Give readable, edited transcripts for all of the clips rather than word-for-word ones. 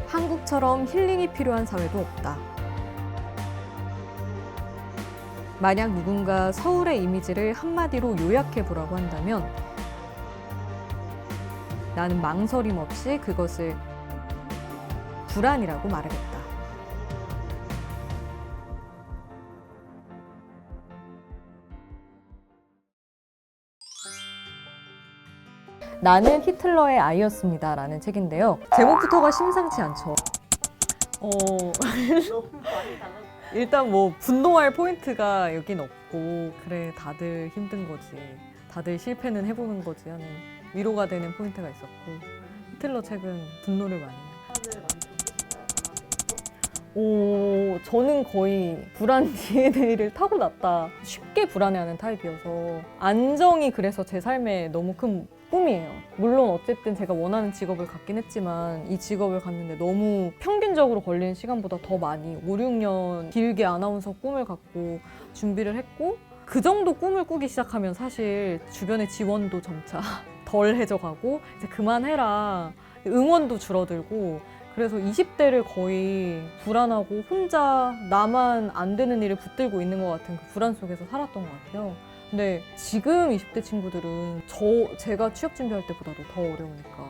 한국처럼 힐링이 필요한 사회도 없다. 만약 누군가 서울의 이미지를 한마디로 요약해보라고 한다면 나는 망설임 없이 그것을 불안이라고 말하겠다. 나는 히틀러의 아이였습니다 라는 책인데요. 제목부터가 심상치 않죠. 일단 뭐 분노할 포인트가 여긴 없고, 그래 다들 힘든 거지, 다들 실패는 해보는 거지 하는 위로가 되는 포인트가 있었고, 히틀러 책은 분노를 많이 해요. 저는 거의 불안 DNA를 타고났다. 쉽게 불안해하는 타입이어서 안정이 그래서 제 삶에 너무 큰 꿈이에요. 물론 어쨌든 제가 원하는 직업을 갖긴 했지만 이 직업을 갖는데 너무 평균적으로 걸리는 시간보다 더 많이 5, 6년 길게 아나운서 꿈을 갖고 준비를 했고, 그 정도 꿈을 꾸기 시작하면 사실 주변의 지원도 점차 덜해져 가고 이제 그만해라 응원도 줄어들고, 그래서 20대를 거의 불안하고 혼자 나만 안 되는 일을 붙들고 있는 것 같은 그 불안 속에서 살았던 것 같아요. 근데 지금 20대 친구들은 제가 취업 준비할 때보다도 더 어려우니까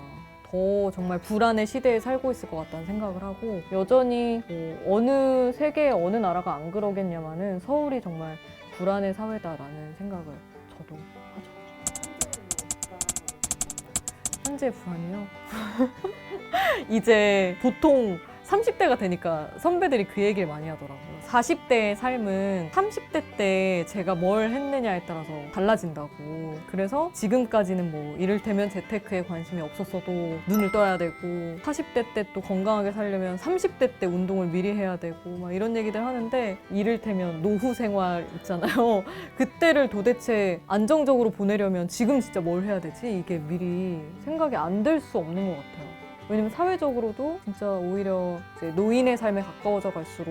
더 정말 불안의 시대에 살고 있을 것 같다는 생각을 하고, 여전히 어느 세계 어느 나라가 안 그러겠냐마는 서울이 정말 불안의 사회다라는 생각을 저도 하죠. 현재 불안이요? 이제 보통 30대가 되니까 선배들이 그 얘기를 많이 하더라고요. 40대의 삶은 30대 때 제가 뭘 했느냐에 따라서 달라진다고. 그래서 지금까지는 뭐 이를테면 재테크에 관심이 없었어도 눈을 떠야 되고, 40대 때 또 건강하게 살려면 30대 때 운동을 미리 해야 되고 막 이런 얘기들 하는데, 이를테면 노후 생활 있잖아요. 그때를 도대체 안정적으로 보내려면 지금 진짜 뭘 해야 되지? 이게 미리 생각이 안 될 수 없는 것 같아요. 왜냐면 사회적으로도 진짜 오히려 이제 노인의 삶에 가까워져 갈수록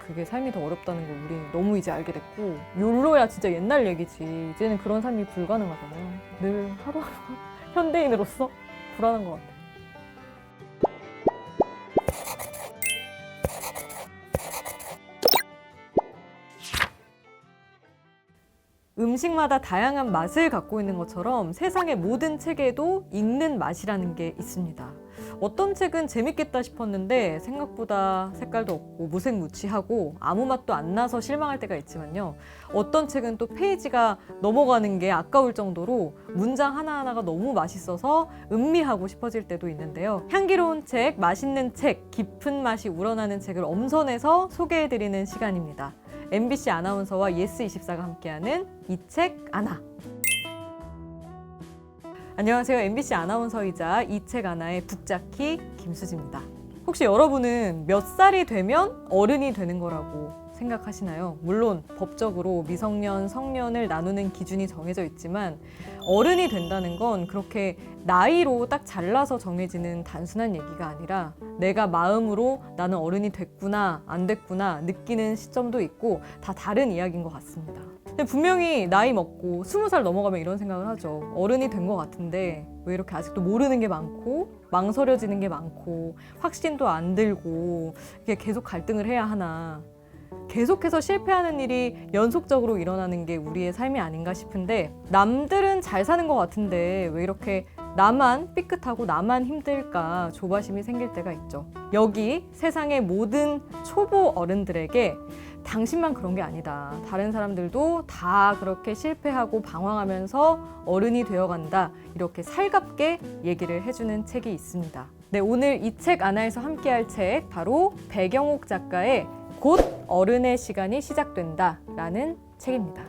그게 삶이 더 어렵다는 걸 우리 너무 이제 알게 됐고, 욜로야 진짜 옛날 얘기지. 이제는 그런 삶이 불가능하잖아요. 늘 하루하루 현대인으로서 불안한 것 같아요. 음식마다 다양한 맛을 갖고 있는 것처럼 세상의 모든 책에도 읽는 맛이라는 게 있습니다. 어떤 책은 재밌겠다 싶었는데 생각보다 색깔도 없고 무색무취하고 아무 맛도 안 나서 실망할 때가 있지만요. 어떤 책은 또 페이지가 넘어가는 게 아까울 정도로 문장 하나하나가 너무 맛있어서 음미하고 싶어질 때도 있는데요. 향기로운 책, 맛있는 책, 깊은 맛이 우러나는 책을 엄선해서 소개해드리는 시간입니다. MBC 아나운서와 예스24가 함께하는 이 책 아나. 안녕하세요. MBC 아나운서이자 이 책 아나의 북자키 김수지입니다. 혹시 여러분은 몇 살이 되면 어른이 되는 거라고 생각하시나요? 물론 법적으로 미성년, 성년을 나누는 기준이 정해져 있지만 어른이 된다는 건 그렇게 나이로 딱 잘라서 정해지는 단순한 얘기가 아니라 내가 마음으로 나는 어른이 됐구나, 안 됐구나 느끼는 시점도 있고 다 다른 이야기인 것 같습니다. 근데 분명히 나이 먹고 20살 넘어가면 이런 생각을 하죠. 어른이 된 것 같은데 왜 이렇게 아직도 모르는 게 많고 망설여지는 게 많고 확신도 안 들고 이게 계속 갈등을 해야 하나. 계속해서 실패하는 일이 연속적으로 일어나는 게 우리의 삶이 아닌가 싶은데, 남들은 잘 사는 것 같은데 왜 이렇게 나만 삐끗하고 나만 힘들까 조바심이 생길 때가 있죠. 여기 세상의 모든 초보 어른들에게 당신만 그런 게 아니다. 다른 사람들도 다 그렇게 실패하고 방황하면서 어른이 되어간다. 이렇게 살갑게 얘기를 해주는 책이 있습니다. 네, 오늘 이 책 아나에서 함께할 책 바로 배경옥 작가의 곧 어른의 시간이 시작된다 라는 책입니다.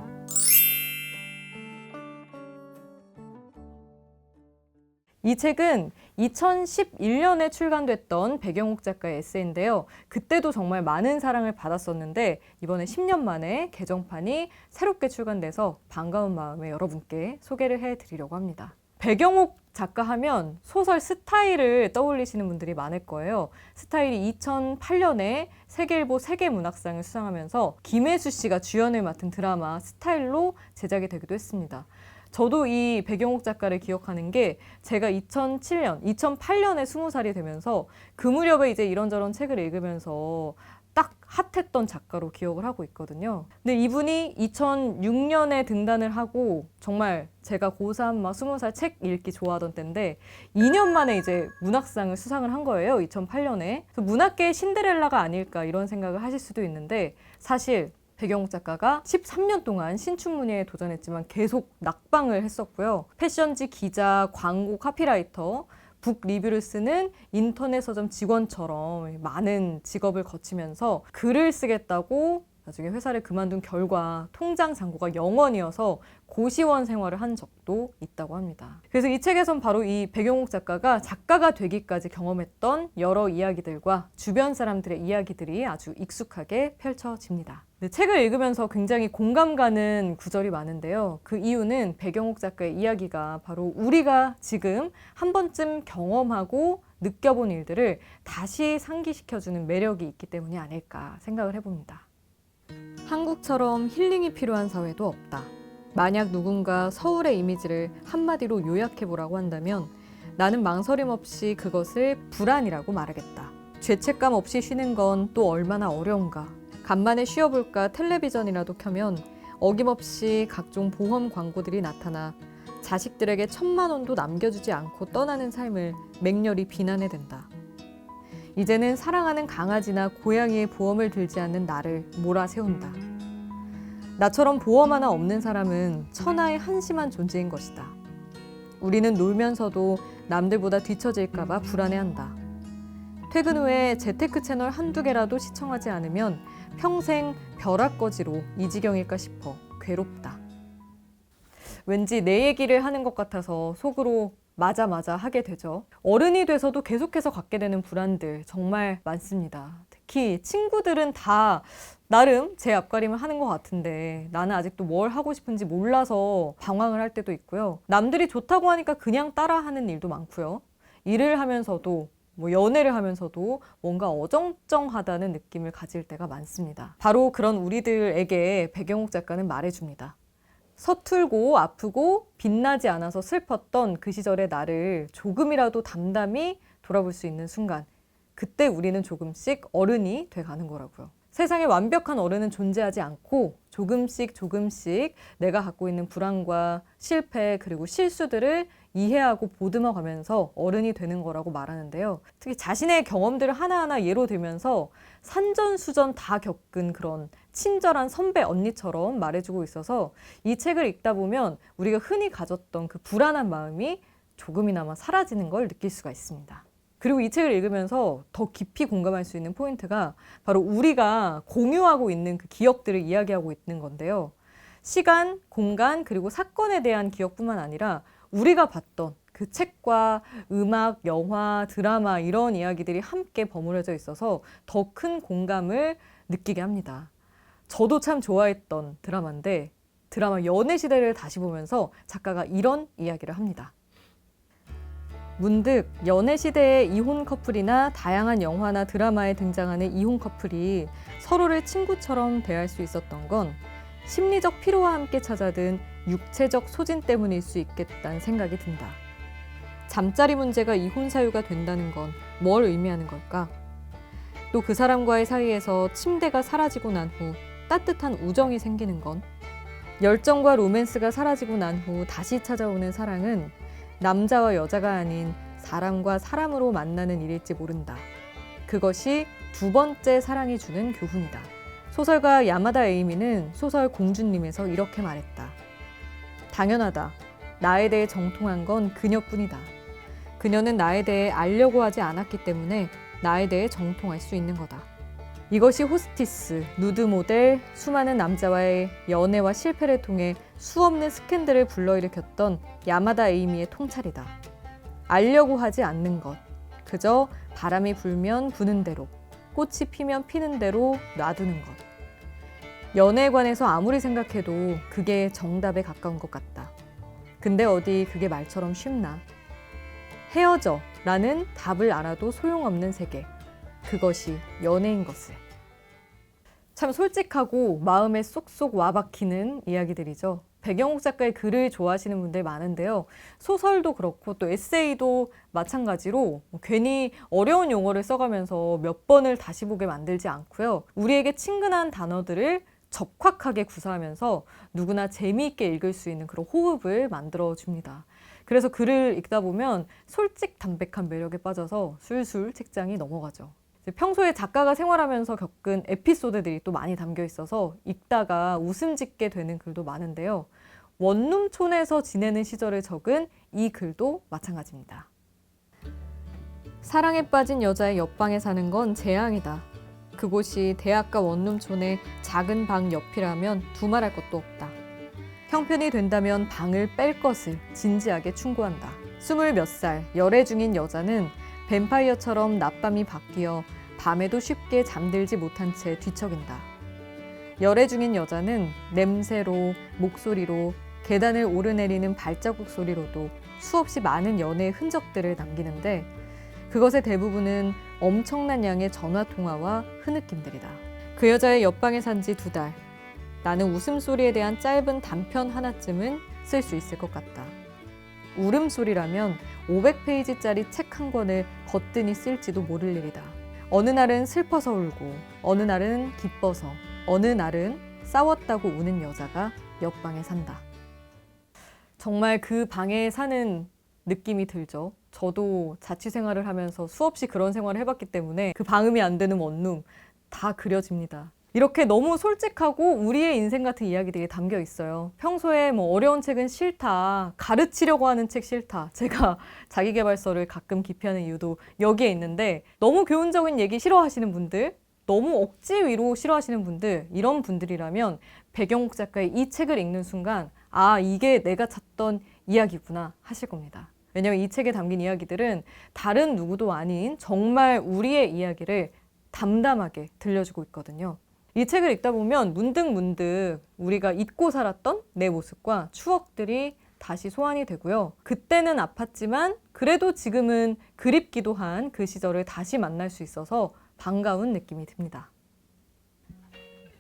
이 책은 2011년에 출간됐던 배경옥 작가의 에세이인데요. 그때도 정말 많은 사랑을 받았었는데 이번에 10년 만에 개정판이 새롭게 출간돼서 반가운 마음에 여러분께 소개를 해드리려고 합니다. 배경옥 작가 하면 소설 스타일을 떠올리시는 분들이 많을 거예요. 스타일이 2008년에 세계일보 세계문학상을 수상하면서 김혜수 씨가 주연을 맡은 드라마 스타일로 제작이 되기도 했습니다. 저도 이 배경옥 작가를 기억하는 게 제가 2007년, 2008년에 20살이 되면서 그 무렵에 이제 이런저런 책을 읽으면서 딱 핫했던 작가로 기억을 하고 있거든요. 근데 이분이 2006년에 등단을 하고 정말 제가 고3 막 20살 책 읽기 좋아하던 때인데 2년 만에 이제 문학상을 수상을 한 거예요. 2008년에. 문학계의 신데렐라가 아닐까 이런 생각을 하실 수도 있는데 사실 배경옥 작가가 13년 동안 신춘문예에 도전했지만 계속 낙방을 했었고요. 패션지 기자, 광고 카피라이터, 북 리뷰를 쓰는 인터넷 서점 직원처럼 많은 직업을 거치면서 글을 쓰겠다고 나중에 회사를 그만둔 결과 통장 잔고가 0원이어서 고시원 생활을 한 적도 있다고 합니다. 그래서 이 책에선 바로 이 배경옥 작가가 작가가 되기까지 경험했던 여러 이야기들과 주변 사람들의 이야기들이 아주 익숙하게 펼쳐집니다. 책을 읽으면서 굉장히 공감 가는 구절이 많은데요. 그 이유는 배경옥 작가의 이야기가 바로 우리가 지금 한 번쯤 경험하고 느껴본 일들을 다시 상기시켜주는 매력이 있기 때문이 아닐까 생각을 해봅니다. 한국처럼 힐링이 필요한 사회도 없다. 만약 누군가 서울의 이미지를 한마디로 요약해보라고 한다면 나는 망설임 없이 그것을 불안이라고 말하겠다. 죄책감 없이 쉬는 건 또 얼마나 어려운가. 간만에 쉬어볼까 텔레비전이라도 켜면 어김없이 각종 보험 광고들이 나타나 자식들에게 1,000만 원도 남겨주지 않고 떠나는 삶을 맹렬히 비난해 댄다. 이제는 사랑하는 강아지나 고양이의 보험을 들지 않는 나를 몰아세운다. 나처럼 보험 하나 없는 사람은 천하의 한심한 존재인 것이다. 우리는 놀면서도 남들보다 뒤처질까봐 불안해한다. 퇴근 후에 재테크 채널 한두 개라도 시청하지 않으면 평생 벼락거지로 이 지경일까 싶어 괴롭다. 왠지 내 얘기를 하는 것 같아서 속으로 맞아 하게 되죠. 어른이 돼서도 계속해서 갖게 되는 불안들 정말 많습니다. 특히 친구들은 다 나름 제 앞가림을 하는 것 같은데 나는 아직도 뭘 하고 싶은지 몰라서 방황을 할 때도 있고요. 남들이 좋다고 하니까 그냥 따라하는 일도 많고요. 일을 하면서도 연애를 하면서도 뭔가 어정쩡하다는 느낌을 가질 때가 많습니다. 바로 그런 우리들에게 배경옥 작가는 말해줍니다. 서툴고 아프고 빛나지 않아서 슬펐던 그 시절의 나를 조금이라도 담담히 돌아볼 수 있는 순간, 그때 우리는 조금씩 어른이 돼가는 거라고요. 세상에 완벽한 어른은 존재하지 않고 조금씩 내가 갖고 있는 불안과 실패 그리고 실수들을 이해하고 보듬어 가면서 어른이 되는 거라고 말하는데요. 특히 자신의 경험들을 하나하나 예로 들면서 산전수전 다 겪은 그런 친절한 선배 언니처럼 말해주고 있어서 이 책을 읽다 보면 우리가 흔히 가졌던 그 불안한 마음이 조금이나마 사라지는 걸 느낄 수가 있습니다. 그리고 이 책을 읽으면서 더 깊이 공감할 수 있는 포인트가 바로 우리가 공유하고 있는 그 기억들을 이야기하고 있는 건데요. 시간, 공간, 그리고 사건에 대한 기억뿐만 아니라 우리가 봤던 그 책과 음악, 영화, 드라마 이런 이야기들이 함께 버무려져 있어서 더 큰 공감을 느끼게 합니다. 저도 참 좋아했던 드라마인데 드라마 연애시대를 다시 보면서 작가가 이런 이야기를 합니다. 문득 연애시대의 이혼 커플이나 다양한 영화나 드라마에 등장하는 이혼 커플이 서로를 친구처럼 대할 수 있었던 건 심리적 피로와 함께 찾아든 육체적 소진 때문일 수 있겠다는 생각이 든다. 잠자리 문제가 이혼 사유가 된다는 건 뭘 의미하는 걸까? 또 그 사람과의 사이에서 침대가 사라지고 난 후 따뜻한 우정이 생기는 건? 열정과 로맨스가 사라지고 난 후 다시 찾아오는 사랑은 남자와 여자가 아닌 사람과 사람으로 만나는 일일지 모른다. 그것이 두 번째 사랑이 주는 교훈이다. 소설가 야마다 에이미는 소설 공주님에서 이렇게 말했다. 당연하다. 나에 대해 정통한 건 그녀뿐이다. 그녀는 나에 대해 알려고 하지 않았기 때문에 나에 대해 정통할 수 있는 거다. 이것이 호스티스, 누드 모델, 수많은 남자와의 연애와 실패를 통해 수없는 스캔들을 불러일으켰던 야마다 에이미의 통찰이다. 알려고 하지 않는 것. 그저 바람이 불면 부는 대로, 꽃이 피면 피는 대로 놔두는 것. 연애에 관해서 아무리 생각해도 그게 정답에 가까운 것 같다. 근데 어디 그게 말처럼 쉽나. 헤어져 라는 답을 알아도 소용없는 세계. 그것이 연애인 것을. 참 솔직하고 마음에 쏙쏙 와박히는 이야기들이죠. 백영욱 작가의 글을 좋아하시는 분들 많은데요. 소설도 그렇고 또 에세이도 마찬가지로 괜히 어려운 용어를 써가면서 몇 번을 다시 보게 만들지 않고요. 우리에게 친근한 단어들을 적확하게 구사하면서 누구나 재미있게 읽을 수 있는 그런 호흡을 만들어줍니다. 그래서 글을 읽다 보면 솔직 담백한 매력에 빠져서 술술 책장이 넘어가죠. 평소에 작가가 생활하면서 겪은 에피소드들이 또 많이 담겨 있어서 읽다가 웃음 짓게 되는 글도 많은데요. 원룸촌에서 지내는 시절을 적은 이 글도 마찬가지입니다. 사랑에 빠진 여자의 옆방에 사는 건 재앙이다. 그곳이 대학가 원룸촌의 작은 방 옆이라면 두말할 것도 없다. 형편이 된다면 방을 뺄 것을 진지하게 충고한다. 20몇 살 열애 중인 여자는 뱀파이어처럼 낮밤이 바뀌어 밤에도 쉽게 잠들지 못한 채 뒤척인다. 열애 중인 여자는 냄새로, 목소리로, 계단을 오르내리는 발자국 소리로도 수없이 많은 연애의 흔적들을 남기는데 그것의 대부분은 엄청난 양의 전화통화와 흐느낌들이다. 그 여자의 옆방에 산 지 2달. 나는 웃음소리에 대한 짧은 단편 하나쯤은 쓸 수 있을 것 같다. 울음소리라면 500페이지짜리 책 한 권을 거뜬히 쓸지도 모를 일이다. 어느 날은 슬퍼서 울고, 어느 날은 기뻐서, 어느 날은 싸웠다고 우는 여자가 옆방에 산다. 정말 그 방에 사는 느낌이 들죠. 저도 자취생활을 하면서 수없이 그런 생활을 해봤기 때문에 그 방음이 안 되는 원룸 다 그려집니다. 이렇게 너무 솔직하고 우리의 인생 같은 이야기들이 담겨 있어요. 평소에 뭐 어려운 책은 싫다, 가르치려고 하는 책 싫다. 제가 자기계발서를 가끔 기피하는 이유도 여기에 있는데 너무 교훈적인 얘기 싫어하시는 분들, 너무 억지 위로 싫어하시는 분들, 이런 분들이라면 백영욱 작가의 이 책을 읽는 순간 아, 이게 내가 찾던 이야기구나 하실 겁니다. 왜냐하면 이 책에 담긴 이야기들은 다른 누구도 아닌 정말 우리의 이야기를 담담하게 들려주고 있거든요. 이 책을 읽다 보면 문득 우리가 잊고 살았던 내 모습과 추억들이 다시 소환이 되고요. 그때는 아팠지만 그래도 지금은 그립기도 한 그 시절을 다시 만날 수 있어서 반가운 느낌이 듭니다.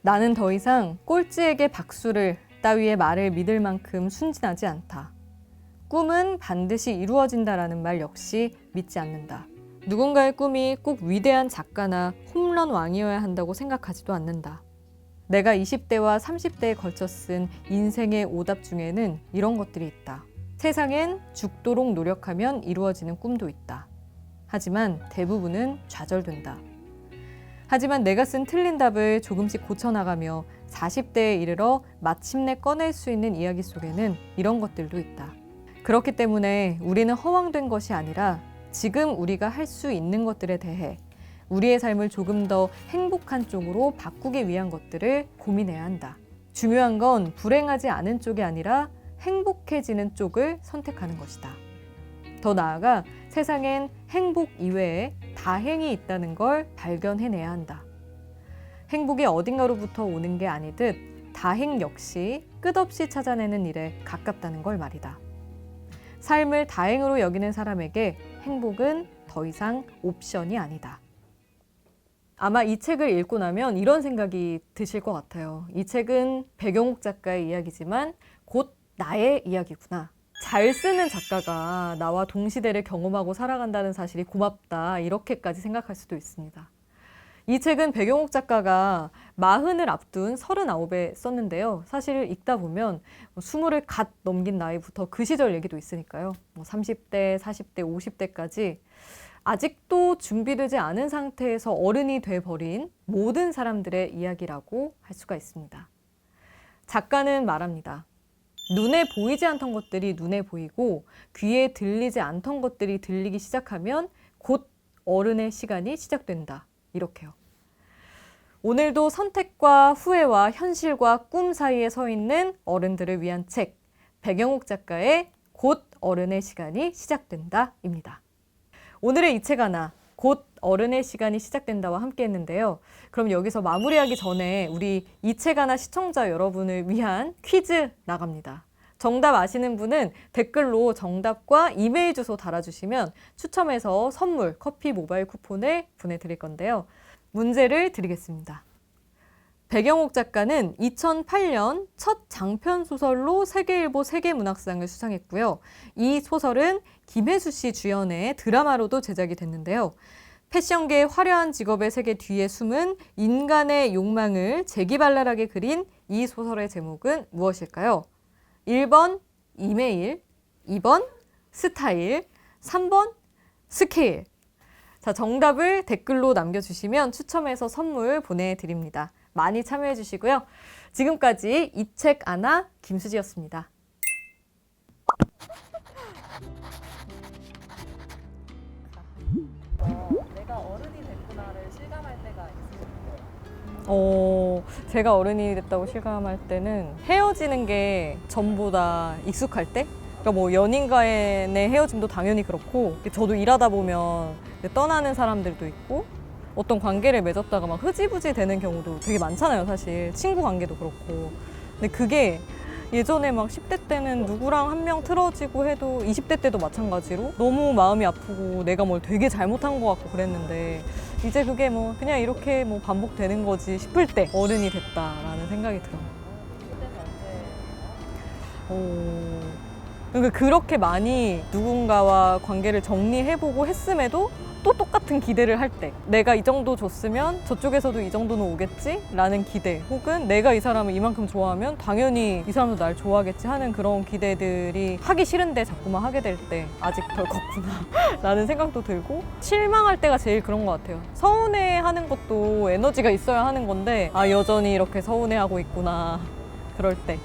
나는 더 이상 꼴찌에게 박수를 따위의 말을 믿을 만큼 순진하지 않다. 꿈은 반드시 이루어진다라는 말 역시 믿지 않는다. 누군가의 꿈이 꼭 위대한 작가나 홈런 왕이어야 한다고 생각하지도 않는다. 내가 20대와 30대에 걸쳐 쓴 인생의 오답 중에는 이런 것들이 있다. 세상엔 죽도록 노력하면 이루어지는 꿈도 있다. 하지만 대부분은 좌절된다. 하지만 내가 쓴 틀린 답을 조금씩 고쳐나가며 40대에 이르러 마침내 꺼낼 수 있는 이야기 속에는 이런 것들도 있다. 그렇기 때문에 우리는 허황된 것이 아니라 지금 우리가 할 수 있는 것들에 대해 우리의 삶을 조금 더 행복한 쪽으로 바꾸기 위한 것들을 고민해야 한다. 중요한 건 불행하지 않은 쪽이 아니라 행복해지는 쪽을 선택하는 것이다. 더 나아가 세상엔 행복 이외에 다행이 있다는 걸 발견해내야 한다. 행복이 어딘가로부터 오는 게 아니듯 다행 역시 끝없이 찾아내는 일에 가깝다는 걸 말이다. 삶을 다행으로 여기는 사람에게 행복은 더 이상 옵션이 아니다. 아마 이 책을 읽고 나면 이런 생각이 드실 것 같아요. 이 책은 백영욱 작가의 이야기지만 곧 나의 이야기구나. 잘 쓰는 작가가 나와 동시대를 경험하고 살아간다는 사실이 고맙다. 이렇게까지 생각할 수도 있습니다. 이 책은 백영욱 작가가 40을 앞둔 39에 썼는데요. 사실 읽다 보면 20을 갓 넘긴 나이부터 그 시절 얘기도 있으니까요. 30대, 40대, 50대까지 아직도 준비되지 않은 상태에서 어른이 돼버린 모든 사람들의 이야기라고 할 수가 있습니다. 작가는 말합니다. 눈에 보이지 않던 것들이 눈에 보이고 귀에 들리지 않던 것들이 들리기 시작하면 곧 어른의 시간이 시작된다. 이렇게요. 오늘도 선택과 후회와 현실과 꿈 사이에 서 있는 어른들을 위한 책, 백영욱 작가의 곧 어른의 시간이 시작된다입니다. 오늘의 이 책 하나, 곧 어른의 시간이 시작된다와 함께 했는데요. 그럼 여기서 마무리하기 전에 우리 이 책 하나 시청자 여러분을 위한 퀴즈 나갑니다. 정답 아시는 분은 댓글로 정답과 이메일 주소 달아주시면 추첨해서 선물 커피 모바일 쿠폰을 보내드릴 건데요. 문제를 드리겠습니다. 백영옥 작가는 2008년 첫 장편 소설로 세계일보 세계문학상을 수상했고요. 이 소설은 김혜수 씨 주연의 드라마로도 제작이 됐는데요. 패션계의 화려한 직업의 세계 뒤에 숨은 인간의 욕망을 재기발랄하게 그린 이 소설의 제목은 무엇일까요? 1번 이메일, 2번 스타일, 3번 스케일. 자, 정답을 댓글로 남겨주시면 추첨해서 선물 보내드립니다. 많이 참여해 주시고요. 지금까지 이 책 아나 김수지였습니다. 내가 어른이 됐구나를 실감할 때가 있으신가요? 제가 어른이 됐다고 실감할 때는 헤어지는 게 전보다 익숙할 때? 그러니까 뭐 연인과의 헤어짐도 당연히 그렇고 저도 일하다 보면 떠나는 사람들도 있고 어떤 관계를 맺었다가 막 흐지부지 되는 경우도 되게 많잖아요, 사실. 친구 관계도 그렇고. 근데 그게 예전에 막 10대 때는 누구랑 한 명 틀어지고 해도 20대 때도 마찬가지로 너무 마음이 아프고 내가 뭘 되게 잘못한 것 같고 그랬는데 이제 그게 뭐 그냥 이렇게 뭐 반복되는 거지 싶을 때 어른이 됐다라는 생각이 들어요. 그러니까 그렇게 많이 누군가와 관계를 정리해보고 했음에도 또 똑같은 기대를 할 때 내가 이 정도 줬으면 저쪽에서도 이 정도는 오겠지? 라는 기대 혹은 내가 이 사람을 이만큼 좋아하면 당연히 이 사람도 날 좋아하겠지 하는 그런 기대들이 하기 싫은데 자꾸만 하게 될 때 아직 덜 컸구나 라는 생각도 들고 실망할 때가 제일 그런 것 같아요. 서운해하는 것도 에너지가 있어야 하는 건데 아 여전히 이렇게 서운해하고 있구나 그럴 때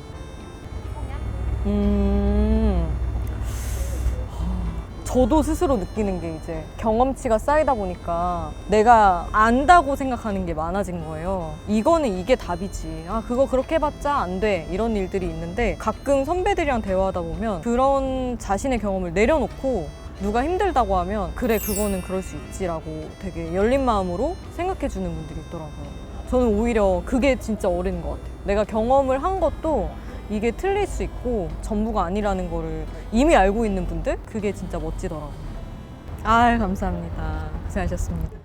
저도 스스로 느끼는 게 이제 경험치가 쌓이다 보니까 내가 안다고 생각하는 게 많아진 거예요. 이거는 이게 답이지. 아, 그거 그렇게 해봤자 안 돼. 이런 일들이 있는데 가끔 선배들이랑 대화하다 보면 그런 자신의 경험을 내려놓고 누가 힘들다고 하면 그래, 그거는 그럴 수 있지라고 되게 열린 마음으로 생각해 주는 분들이 있더라고요. 저는 오히려 그게 진짜 어른인 것 같아요. 내가 경험을 한 것도 이게 틀릴 수 있고 전부가 아니라는 거를 이미 알고 있는 분들? 그게 진짜 멋지더라고요. 아, 감사합니다. 고생하셨습니다.